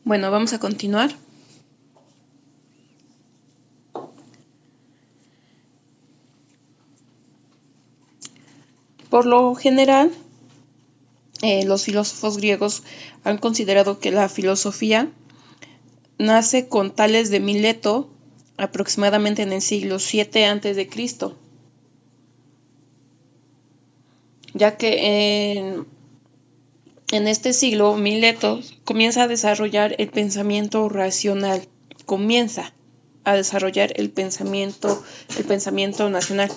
Bueno, vamos a continuar. Por lo general, los filósofos griegos han considerado que la filosofía nace con Tales de Mileto aproximadamente en el siglo VII a.C., ya que en este siglo Mileto comienza a desarrollar el pensamiento racional, comienza a desarrollar el pensamiento nacional.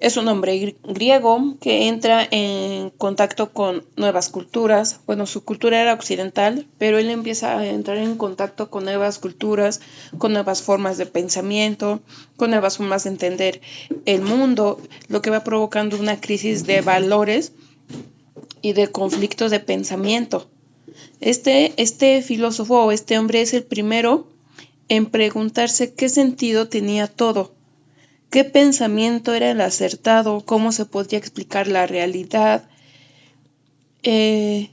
Es un hombre griego que entra en contacto con nuevas culturas. Bueno, su cultura era occidental, pero él empieza a entrar en contacto con nuevas culturas, con nuevas formas de pensamiento, con nuevas formas de entender el mundo, lo que va provocando una crisis de valores y de conflictos de pensamiento. Este filósofo o este hombre es el primero en preguntarse qué sentido tenía todo. ¿Qué pensamiento era el acertado? ¿Cómo se podría explicar la realidad? Y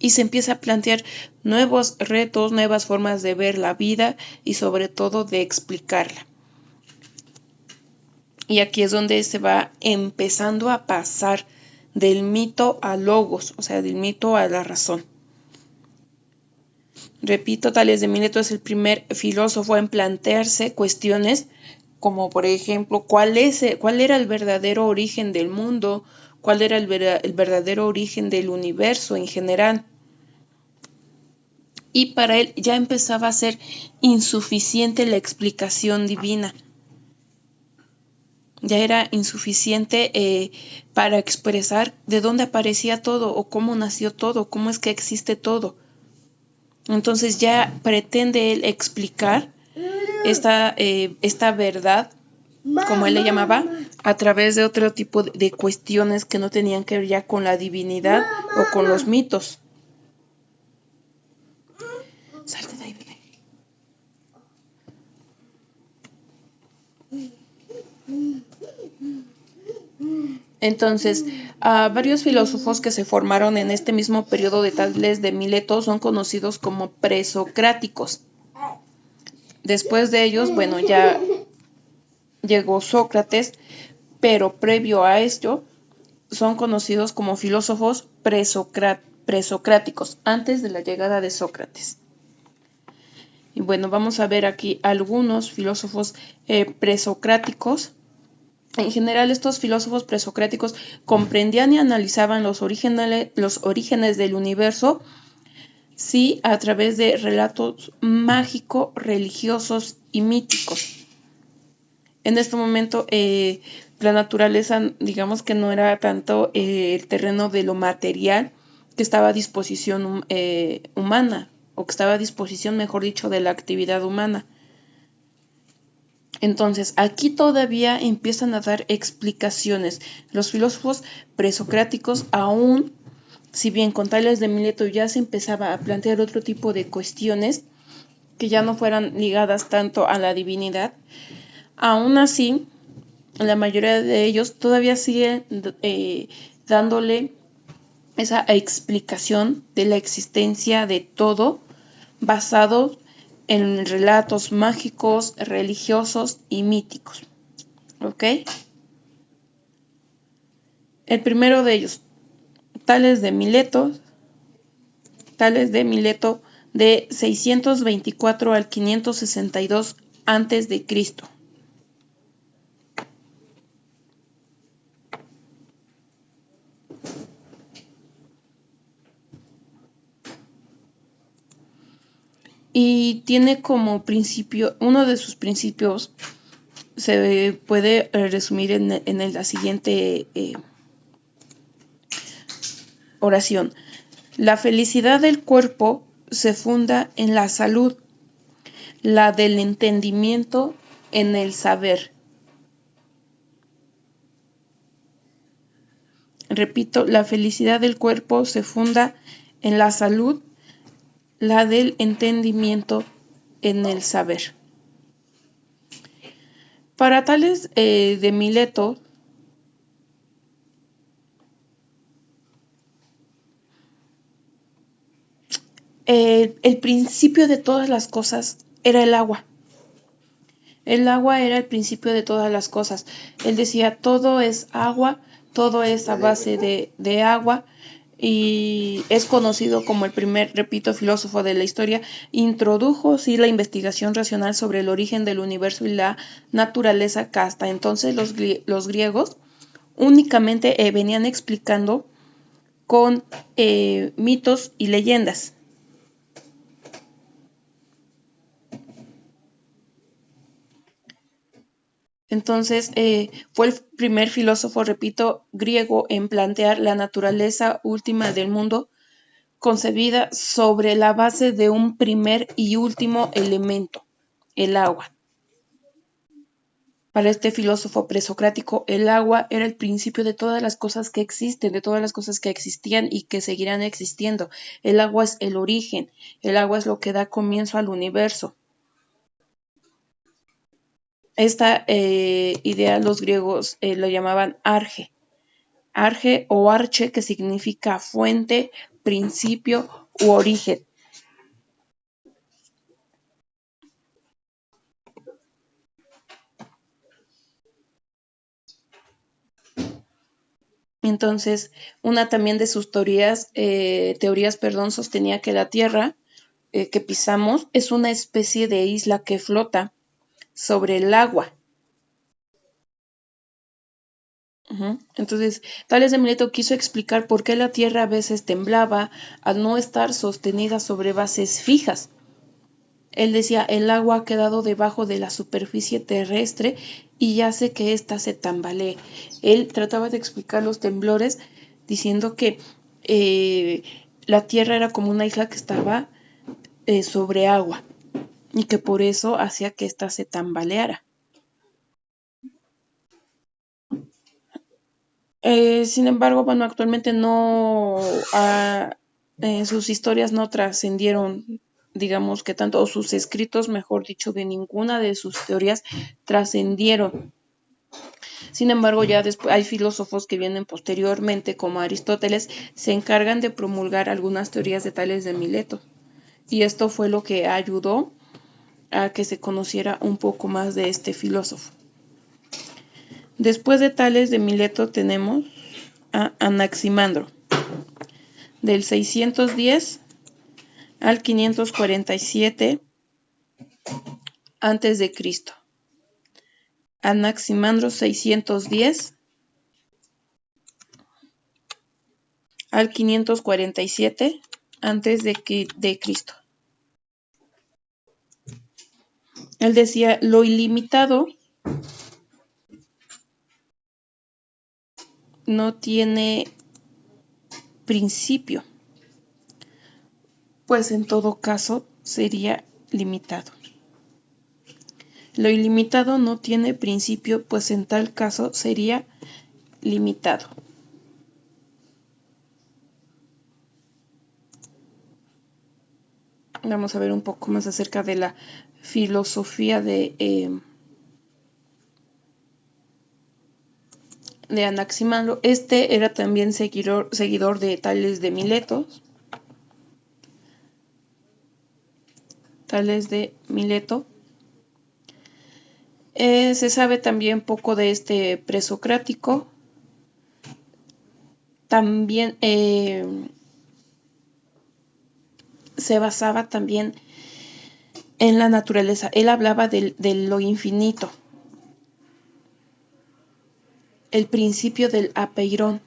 se empieza a plantear nuevos retos, nuevas formas de ver la vida y sobre todo de explicarla. Y aquí es donde se va empezando a pasar del mito al logos, o sea, del mito a la razón. Repito, Tales de Mileto es el primer filósofo en plantearse cuestiones como por ejemplo, ¿cuál era el verdadero origen del mundo? ¿Cuál era el verdadero origen del universo en general? Y para él ya empezaba a ser insuficiente la explicación divina. Ya era insuficiente para expresar de dónde aparecía todo o cómo nació todo, cómo es que existe todo. Entonces ya pretende él explicar esta verdad, como él le llamaba, a través de otro tipo de cuestiones que no tenían que ver ya con la divinidad o con los mitos. Salte de ahí, bebé. Entonces, varios filósofos que se formaron en este mismo periodo de Tales de Mileto son conocidos como presocráticos. Después de ellos, bueno, ya llegó Sócrates, pero previo a esto son conocidos como filósofos presocráticos, antes de la llegada de Sócrates. Y bueno, vamos a ver aquí algunos filósofos presocráticos. En general, estos filósofos presocráticos comprendían y analizaban los orígenes del universo, sí, a través de relatos mágicos, religiosos y míticos. En este momento, la naturaleza, digamos que no era tanto el terreno de lo material que estaba a disposición humana, o que estaba a disposición, mejor dicho, de la actividad humana. Entonces, aquí todavía empiezan a dar explicaciones. Los filósofos presocráticos, aún, si bien con Tales de Mileto ya se empezaba a plantear otro tipo de cuestiones que ya no fueran ligadas tanto a la divinidad, aún así, la mayoría de ellos todavía siguen dándole esa explicación de la existencia de todo basado en relatos mágicos, religiosos y míticos. ¿Ok? El primero de ellos, Tales de Mileto, de 624 al 562 antes de Cristo. Y tiene como principio, uno de sus principios se puede resumir en la siguiente oración. La felicidad del cuerpo se funda en la salud, la del entendimiento en el saber. Repito, la felicidad del cuerpo se funda en la salud, la del entendimiento en el saber. Para Tales de Mileto, el principio de todas las cosas era el agua. El agua era el principio de todas las cosas. Él decía, todo es agua, todo es a base de agua, y es conocido como el primer, repito, filósofo de la historia. Introdujo, sí, la investigación racional sobre el origen del universo y la naturaleza, que hasta entonces los griegos únicamente venían explicando con mitos y leyendas. Entonces, fue el primer filósofo, repito, griego en plantear la naturaleza última del mundo, concebida sobre la base de un primer y último elemento, el agua. Para este filósofo presocrático, el agua era el principio de todas las cosas que existen, de todas las cosas que existían y que seguirán existiendo. El agua es el origen, el agua es lo que da comienzo al universo. Esta idea los griegos lo llamaban arge. Arge o arche, que significa fuente, principio u origen. Entonces, una también de sus teorías, sostenía que la Tierra que pisamos es una especie de isla que flota sobre el agua. Entonces, Tales de Mileto quiso explicar por qué la Tierra a veces temblaba al no estar sostenida sobre bases fijas. Él decía, el agua ha quedado debajo de la superficie terrestre y hace que ésta se tambalee. Él trataba de explicar los temblores diciendo que la Tierra era como una isla que estaba sobre agua y que por eso hacía que ésta se tambaleara. Sin embargo, bueno, actualmente no, sus historias no trascendieron, digamos que tanto, o sus escritos, mejor dicho, de ninguna de sus teorías trascendieron. Sin embargo, ya después hay filósofos que vienen posteriormente, como Aristóteles, se encargan de promulgar algunas teorías de Tales de Mileto. Y esto fue lo que ayudó a que se conociera un poco más de este filósofo. Después de Tales de Mileto tenemos a Anaximandro, del 610 al 547 antes de Cristo. Anaximandro 610 al 547 antes de Cristo. Él decía, lo ilimitado no tiene principio, pues en todo caso sería limitado. Lo ilimitado no tiene principio, pues en tal caso sería limitado. Vamos a ver un poco más acerca de la filosofía de Anaximandro. Este era también seguidor de Tales de Mileto. Tales de Mileto. Se sabe también poco de este presocrático. También se basaba también en la naturaleza. Él hablaba de lo infinito. El principio del apeirón.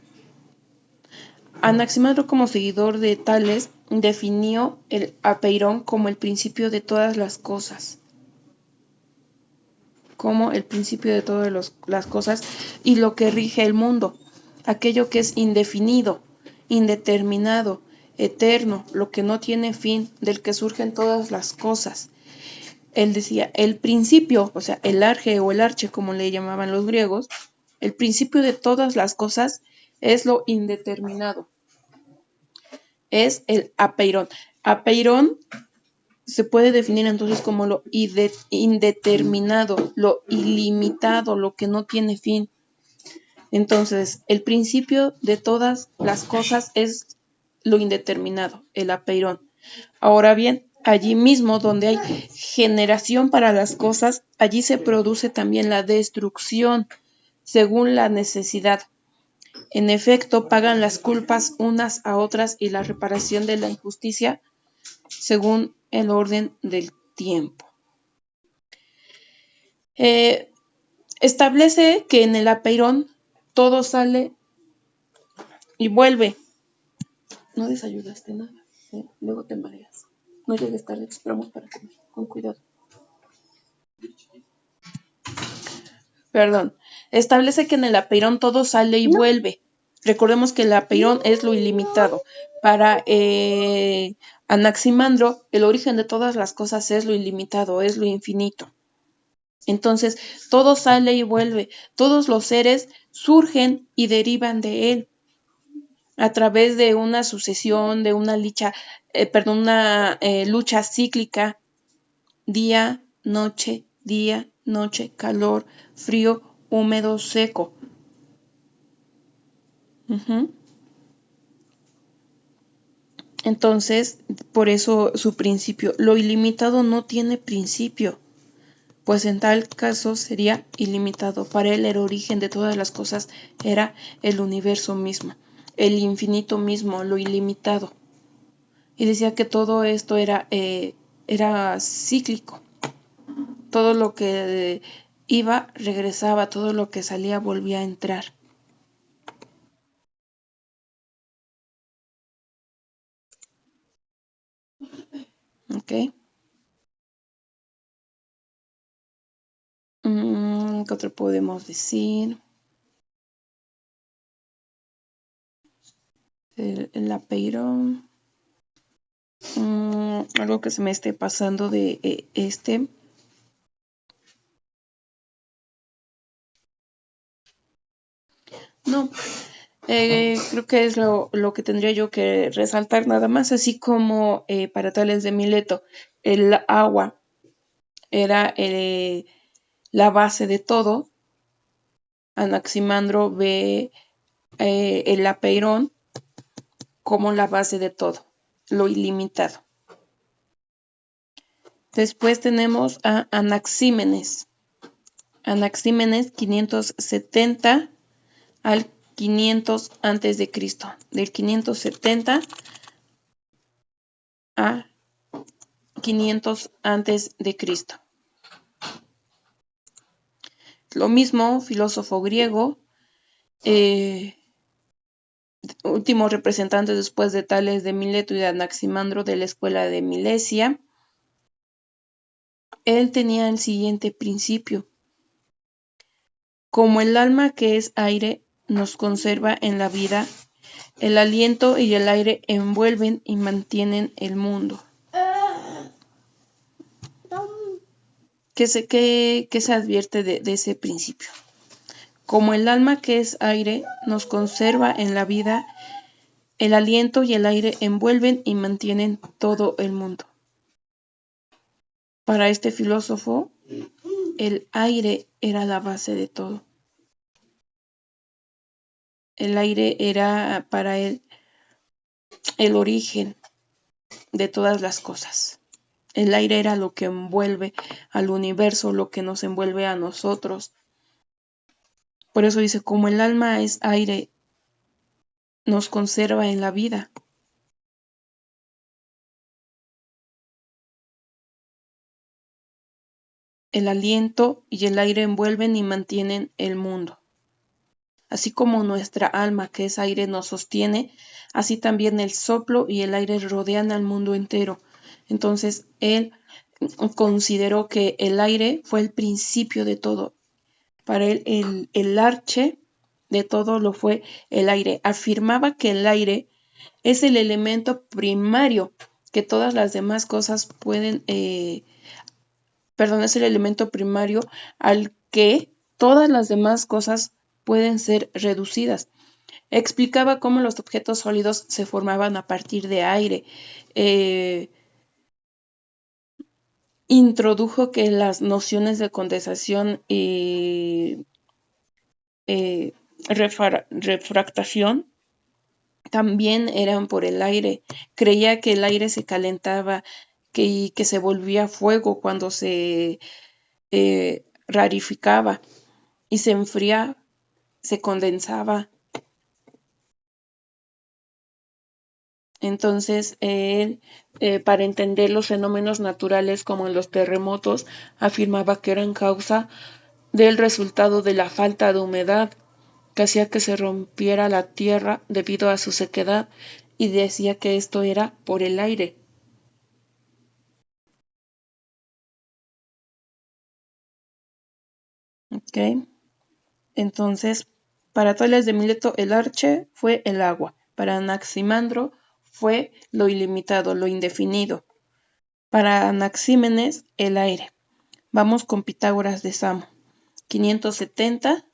Anaximandro, como seguidor de Tales, definió el apeirón como el principio de todas las cosas. Como el principio de todas las cosas y lo que rige el mundo. Aquello que es indefinido, indeterminado, eterno, lo que no tiene fin, del que surgen todas las cosas. Él decía, el principio, o sea, el arge o el arche, como le llamaban los griegos, el principio de todas las cosas es lo indeterminado. Es el apeirón. Apeirón se puede definir entonces como lo indeterminado, lo ilimitado, lo que no tiene fin. Entonces, el principio de todas las cosas es lo indeterminado, el apeirón. Ahora bien, allí mismo donde hay generación para las cosas, allí se produce también la destrucción según la necesidad. En efecto, pagan las culpas unas a otras y la reparación de la injusticia según el orden del tiempo. Establece que en el apeirón todo sale y vuelve. No desayunaste nada, luego te mareas. No llegues tarde, te esperamos para comer, con cuidado. Perdón. Establece que en el apeirón todo sale y vuelve. Recordemos que el apeirón es lo ilimitado. Para Anaximandro, el origen de todas las cosas es lo ilimitado, es lo infinito. Entonces, todo sale y vuelve. Todos los seres surgen y derivan de él a través de una sucesión, de una lucha cíclica, día, noche, calor, frío, húmedo, seco. Entonces, por eso su principio, lo ilimitado no tiene principio, pues en tal caso sería ilimitado. Para él el origen de todas las cosas era el universo mismo, el infinito mismo, lo ilimitado. Y decía que todo esto era cíclico. Todo lo que iba regresaba, todo lo que salía volvía a entrar. ¿Ok? ¿Qué otro podemos decir? El apeirón. Algo que se me esté pasando de este. No, creo que es lo que tendría yo que resaltar nada más, así como para Tales de Mileto, el agua era la base de todo. Anaximandro ve el apeirón como la base de todo, lo ilimitado. Después tenemos a Anaxímenes. Anaxímenes 570 al 500 antes de Cristo. Del 570 a 500 antes de Cristo. Lo mismo, filósofo griego, último representante después de Tales de Mileto y de Anaximandro de la escuela de Milesia. Él tenía el siguiente principio. Como el alma que es aire nos conserva en la vida, el aliento y el aire envuelven y mantienen el mundo. ¿Qué se advierte de ese principio? Como el alma que es aire nos conserva en la vida, el aliento y el aire envuelven y mantienen todo el mundo. Para este filósofo, el aire era la base de todo. El aire era para él el origen de todas las cosas. El aire era lo que envuelve al universo, lo que nos envuelve a nosotros. Por eso dice, como el alma es aire, nos conserva en la vida. El aliento y el aire envuelven y mantienen el mundo. Así como nuestra alma, que es aire, nos sostiene, así también el soplo y el aire rodean al mundo entero. Entonces, él consideró que el aire fue el principio de todo. Para él, el arche de todo lo fue el aire. Afirmaba que el aire es el elemento primario que todas las demás cosas pueden, es el elemento primario al que todas las demás cosas pueden ser reducidas. Explicaba cómo los objetos sólidos se formaban a partir de aire. Introdujo que las nociones de condensación y refractación también eran por el aire. Creía que el aire se calentaba y que se volvía fuego cuando se rarificaba y se enfriaba, se condensaba. Entonces, él, para entender los fenómenos naturales como los terremotos, afirmaba que eran causa del resultado de la falta de humedad, que hacía que se rompiera la tierra debido a su sequedad, y decía que esto era por el aire. ¿Ok? Entonces, para Tales de Mileto el arche fue el agua, para Anaximandro fue lo ilimitado, lo indefinido, para Anaxímenes el aire. Vamos con Pitágoras de Samo, 570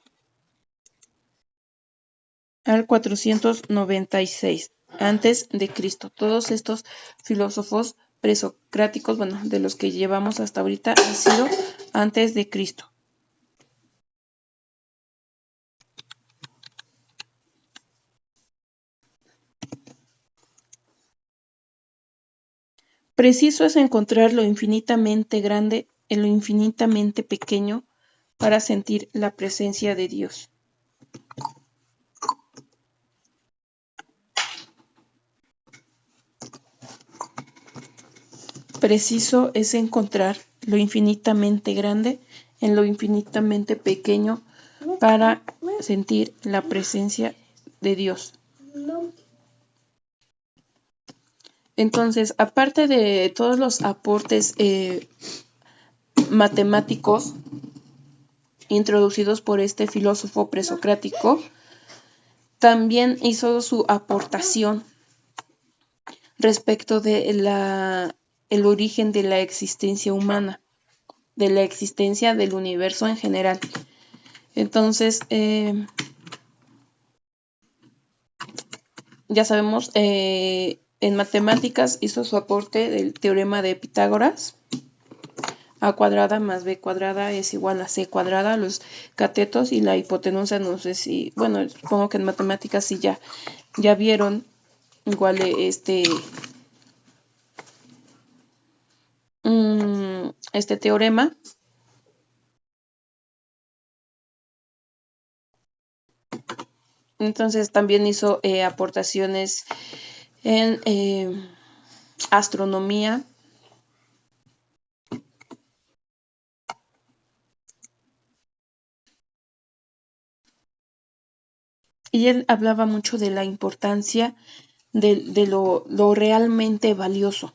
al 496 antes de Cristo. Todos estos filósofos presocráticos, bueno, de los que llevamos hasta ahorita, han sido antes de Cristo. Preciso es encontrar lo infinitamente grande en lo infinitamente pequeño para sentir la presencia de Dios. Preciso es encontrar lo infinitamente grande en lo infinitamente pequeño para sentir la presencia de Dios. Entonces, aparte de todos los aportes matemáticos introducidos por este filósofo presocrático, también hizo su aportación respecto de el origen de la existencia humana, de la existencia del universo en general. Entonces, ya sabemos, en matemáticas hizo su aporte del teorema de Pitágoras. A cuadrada más B cuadrada es igual a C cuadrada, los catetos y la hipotenusa, no sé si, bueno, supongo que en matemáticas sí ya vieron igual este teorema. Entonces también hizo aportaciones en astronomía. Y él hablaba mucho de la importancia de lo realmente valioso.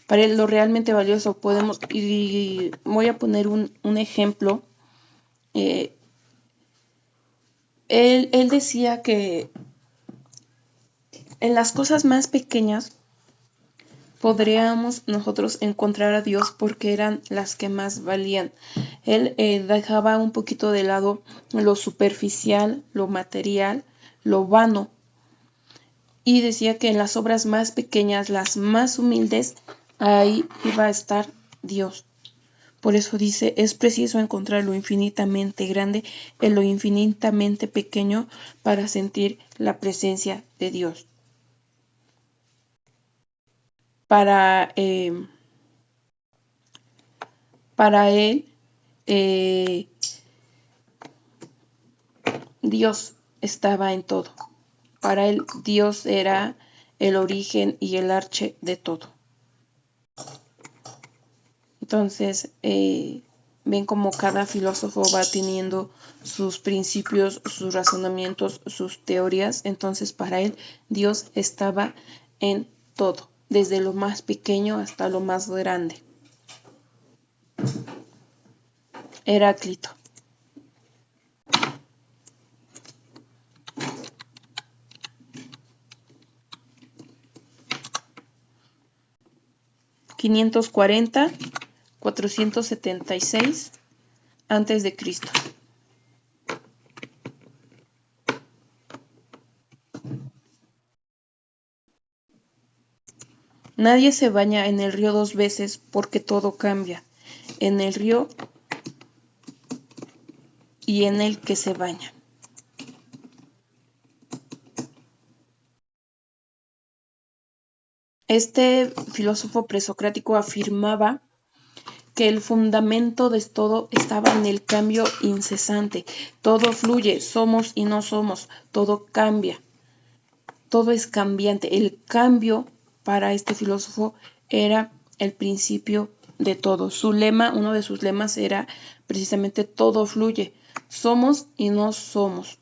Para él, lo realmente valioso podemos, y voy a poner un ejemplo. Él decía que en las cosas más pequeñas podríamos nosotros encontrar a Dios porque eran las que más valían. Él dejaba un poquito de lado lo superficial, lo material, lo vano, y decía que en las obras más pequeñas, las más humildes, ahí iba a estar Dios. Por eso dice, es preciso encontrar lo infinitamente grande en lo infinitamente pequeño para sentir la presencia de Dios. Para él, Dios estaba en todo. Para él, Dios era el origen y el arche de todo. Entonces, ven como cada filósofo va teniendo sus principios, sus razonamientos, sus teorías. Entonces, para él, Dios estaba en todo, desde lo más pequeño hasta lo más grande. Heráclito. (540 - 476 antes de Cristo). Nadie se baña en el río 2 veces porque todo cambia, en el río y en el que se baña. Este filósofo presocrático afirmaba que el fundamento de todo estaba en el cambio incesante. Todo fluye, somos y no somos, todo cambia, todo es cambiante. El cambio para este filósofo era el principio de todo. Su lema, uno de sus lemas era precisamente todo fluye, somos y no somos.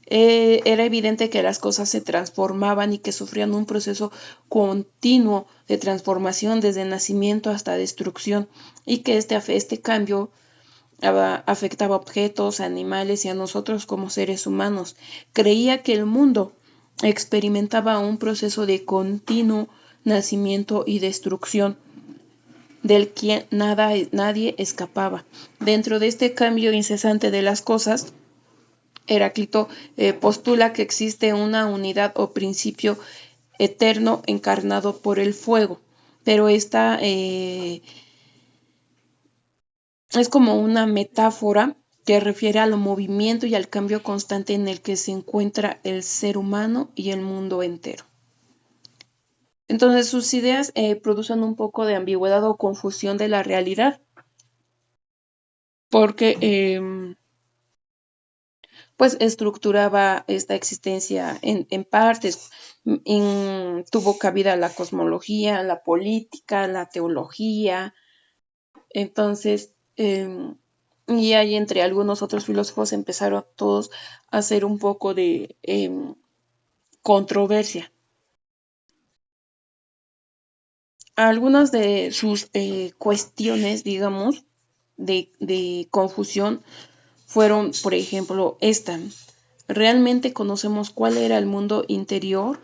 Era evidente que las cosas se transformaban y que sufrían un proceso continuo de transformación desde nacimiento hasta destrucción y que este cambio afectaba a objetos, animales y a nosotros como seres humanos. Creía que el mundo experimentaba un proceso de continuo nacimiento y destrucción del que nadie escapaba. Dentro de este cambio incesante de las cosas, Heráclito postula que existe una unidad o principio eterno encarnado por el fuego, pero esta es como una metáfora que refiere al movimiento y al cambio constante en el que se encuentra el ser humano y el mundo entero. Entonces sus ideas producen un poco de ambigüedad o confusión de la realidad, porque pues estructuraba esta existencia en partes, tuvo cabida la cosmología, la política, la teología, entonces, y ahí entre algunos otros filósofos empezaron todos a hacer un poco de controversia. Algunas de sus cuestiones, digamos, de confusión fueron, por ejemplo, esta. ¿Realmente conocemos cuál era el mundo interior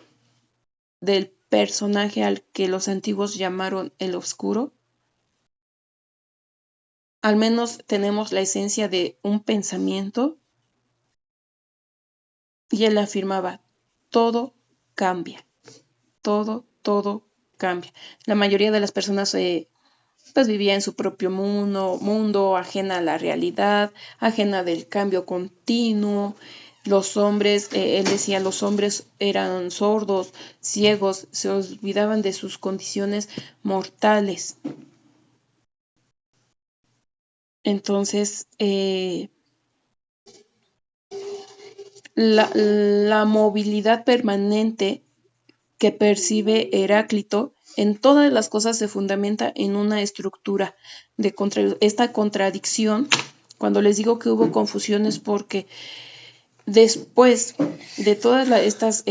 del personaje al que los antiguos llamaron el oscuro? Al menos tenemos la esencia de un pensamiento. Y él afirmaba, todo cambia, todo cambia. La mayoría de las personas pues vivía en su propio mundo, ajena a la realidad, ajena del cambio continuo. Los hombres, él decía, los hombres eran sordos, ciegos, se olvidaban de sus condiciones mortales. Entonces, la movilidad permanente que percibe Heráclito en todas las cosas se fundamenta en una estructura de esta contradicción. Cuando les digo que hubo confusiones porque después de todas estas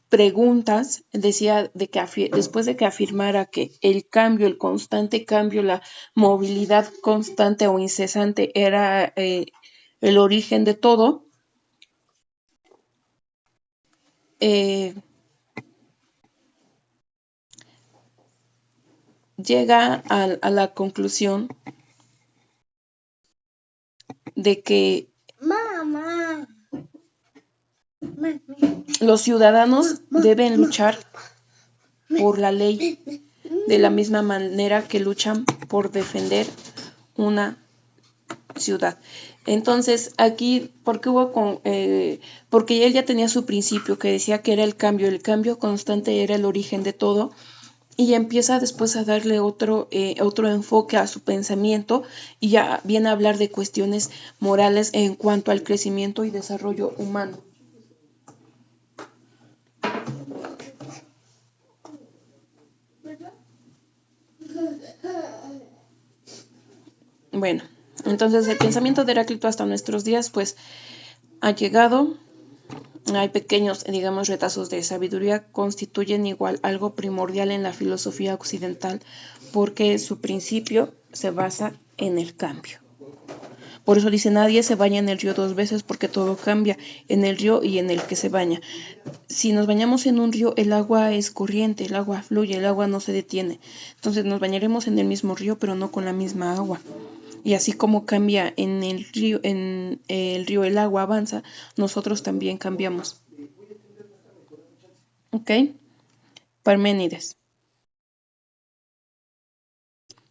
preguntas, decía de que después de que afirmara que el cambio, el constante cambio, la movilidad constante o incesante era el origen de todo, llega a la conclusión de que los ciudadanos deben luchar por la ley de la misma manera que luchan por defender una ciudad. Entonces, aquí, porque él ya tenía su principio que decía que era el cambio constante era el origen de todo, y empieza después a darle otro enfoque a su pensamiento y ya viene a hablar de cuestiones morales en cuanto al crecimiento y desarrollo humano. Bueno, entonces el pensamiento de Heráclito hasta nuestros días pues ha llegado. Hay pequeños, digamos, retazos de sabiduría, constituyen igual algo primordial en la filosofía occidental porque su principio se basa en el cambio. Por eso dice, nadie se baña en el río dos veces porque todo cambia en el río y en el que se baña. Si nos bañamos en un río, el agua es corriente, el agua fluye, el agua no se detiene. Entonces nos bañaremos en el mismo río, pero no con la misma agua. Y así como cambia en el río el agua avanza, nosotros también cambiamos. ¿Ok? Parménides.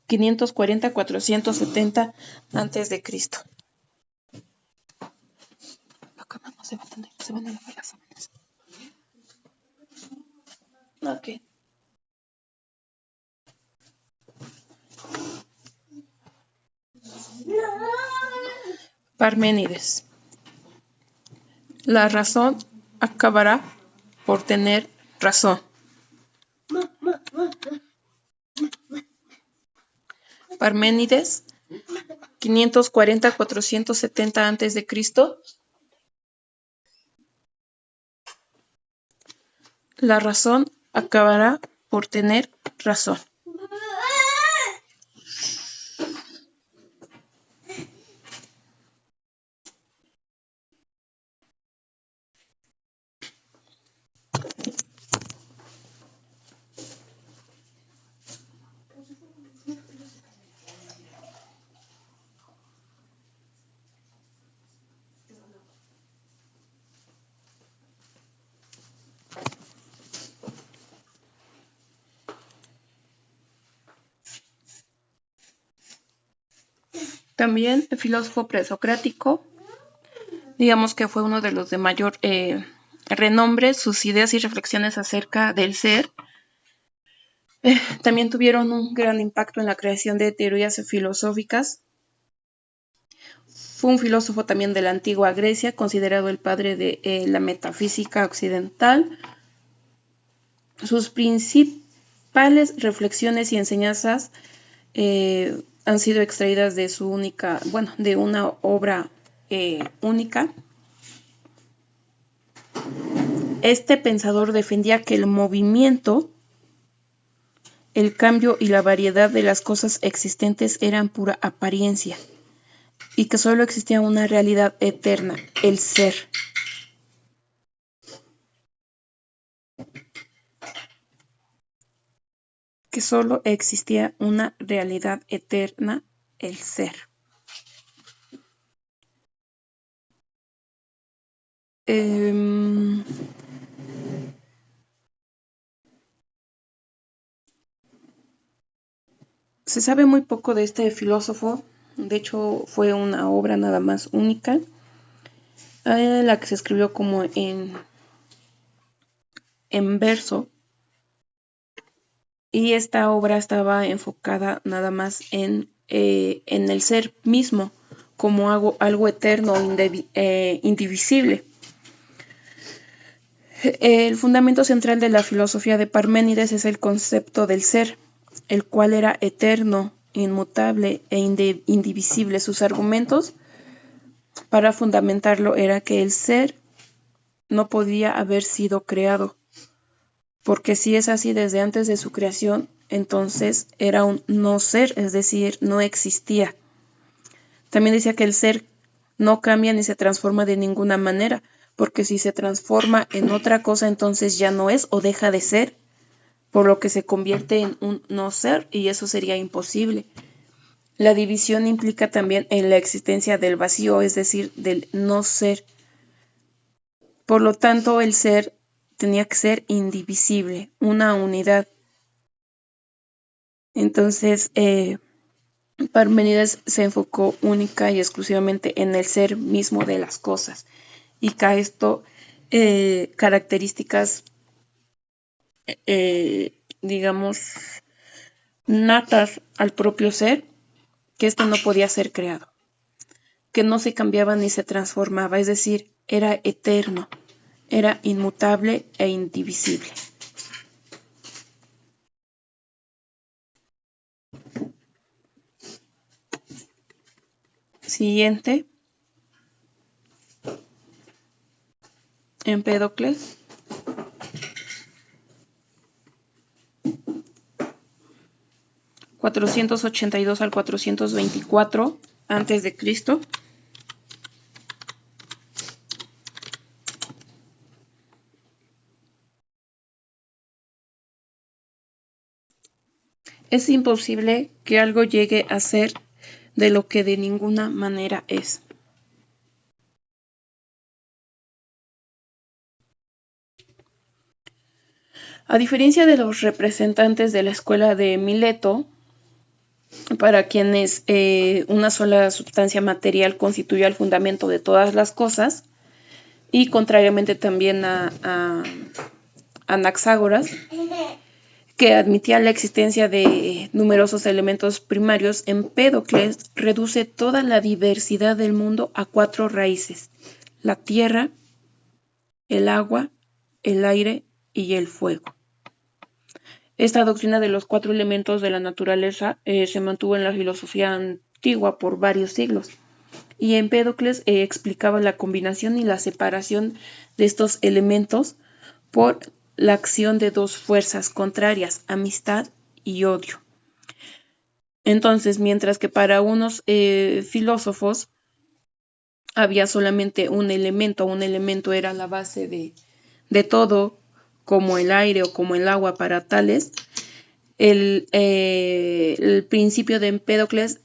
540-470 antes de Cristo. La cama no se va a tener, se van a lavar las sábanas. Ok. Parménides. La razón acabará por tener razón. Parménides, 540-470 a.C. La razón acabará por tener razón. También el filósofo presocrático, digamos que fue uno de los de mayor renombre. Sus ideas y reflexiones acerca del ser también tuvieron un gran impacto en la creación de teorías filosóficas. Fue un filósofo también de la antigua Grecia, considerado el padre de la metafísica occidental. Sus principales reflexiones y enseñanzas han sido extraídas de de una obra única. Este pensador defendía que el movimiento, el cambio y la variedad de las cosas existentes eran pura apariencia y que solo existía una realidad eterna, el ser. Que solo existía una realidad eterna, el ser. Se sabe muy poco de este filósofo. De hecho, fue una obra nada más única, la que se escribió como en verso. Y esta obra estaba enfocada nada más en el ser mismo, como algo eterno, indivisible. El fundamento central de la filosofía de Parménides es el concepto del ser, el cual era eterno, inmutable e indivisible. Sus argumentos para fundamentarlo era que el ser no podía haber sido creado, porque si es así desde antes de su creación, entonces era un no ser, es decir, no existía. También decía que el ser no cambia ni se transforma de ninguna manera, porque si se transforma en otra cosa, entonces ya no es o deja de ser, por lo que se convierte en un no ser, y eso sería imposible. La división implica también en la existencia del vacío, es decir, del no ser. Por lo tanto, el ser tenía que ser indivisible, una unidad. Entonces, Parménides se enfocó única y exclusivamente en el ser mismo de las cosas, y que esto características, digamos, natas al propio ser, que esto no podía ser creado, que no se cambiaba ni se transformaba, es decir, era eterno, era inmutable e indivisible. Siguiente, Empédocles. (482 al 424 a.C.) Es imposible que algo llegue a ser de lo que de ninguna manera es. A diferencia de los representantes de la escuela de Mileto, para quienes una sola sustancia material constituye el fundamento de todas las cosas, y contrariamente también a Anaxágoras, que admitía la existencia de numerosos elementos primarios, Empédocles reduce toda la diversidad del mundo a 4 raíces: la tierra, el agua, el aire y el fuego. Esta doctrina de los 4 elementos de la naturaleza se mantuvo en la filosofía antigua por varios siglos, y Empédocles explicaba la combinación y la separación de estos elementos por la acción de 2 fuerzas contrarias, amistad y odio. Entonces, mientras que para unos filósofos había solamente un elemento era la base de todo, como el aire o como el agua para tales, el principio de Empédocles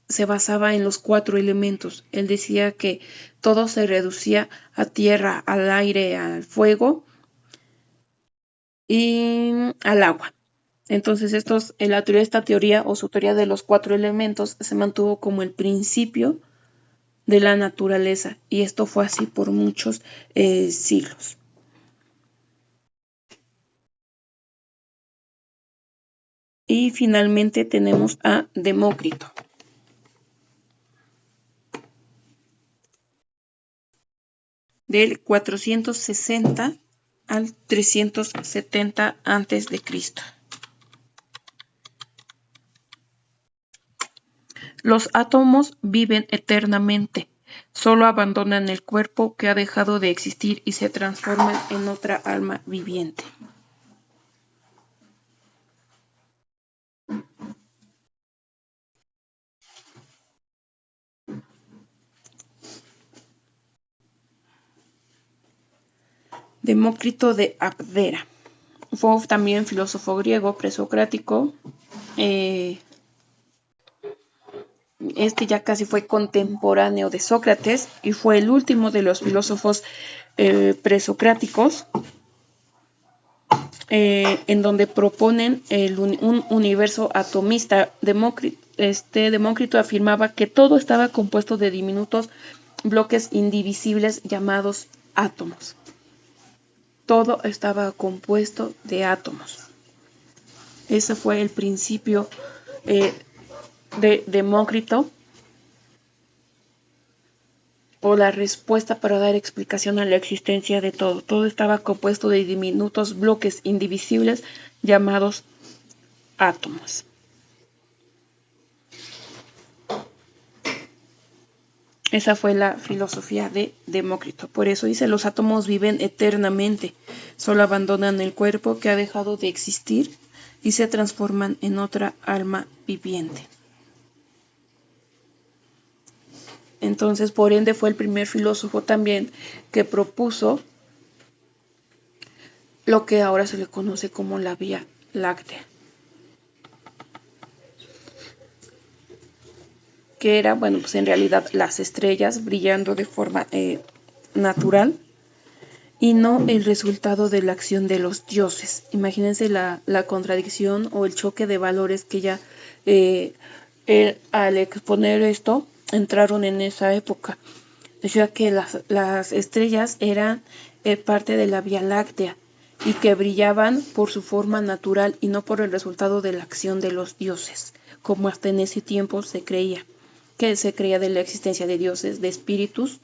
se basaba en los 4 elementos. Él decía que todo se reducía a tierra, al aire, al fuego y al agua. Entonces esta teoría o su teoría de los 4 elementos se mantuvo como el principio de la naturaleza, y esto fue así por muchos siglos. Y finalmente tenemos a Demócrito. Del 460 al 370 a.C. Los átomos viven eternamente, solo abandonan el cuerpo que ha dejado de existir y se transforman en otra alma viviente. Demócrito de Abdera fue también filósofo griego presocrático. Este ya casi fue contemporáneo de Sócrates y fue el último de los filósofos presocráticos, en donde proponen un universo atomista. Demócrito afirmaba que todo estaba compuesto de diminutos bloques indivisibles llamados átomos. Todo estaba compuesto de átomos. Ese fue el principio de Demócrito, o la respuesta para dar explicación a la existencia de todo. Todo estaba compuesto de diminutos bloques indivisibles llamados átomos. Esa fue la filosofía de Demócrito. Por eso dice: los átomos viven eternamente, solo abandonan el cuerpo que ha dejado de existir y se transforman en otra alma viviente. Entonces, por ende, fue el primer filósofo también que propuso lo que ahora se le conoce como la Vía Láctea, que era, bueno, pues en realidad las estrellas brillando de forma natural y no el resultado de la acción de los dioses. Imagínense la contradicción o el choque de valores que ya al exponer esto entraron en esa época. Decía que las estrellas eran parte de la Vía Láctea y que brillaban por su forma natural y no por el resultado de la acción de los dioses, como hasta en ese tiempo se creía, que se creía de la existencia de dioses, de espíritus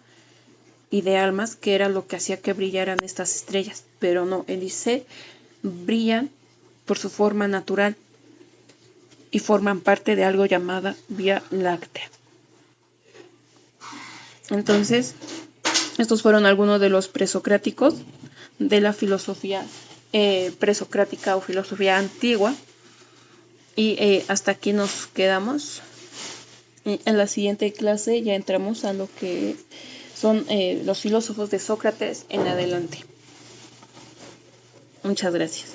y de almas, que era lo que hacía que brillaran estas estrellas. Pero no, él dice, brillan por su forma natural y forman parte de algo llamada Vía Láctea. Entonces, estos fueron algunos de los presocráticos de la filosofía presocrática o filosofía antigua. Y hasta aquí nos quedamos. En la siguiente clase ya entramos a lo que son los filósofos de Sócrates en adelante. Muchas gracias.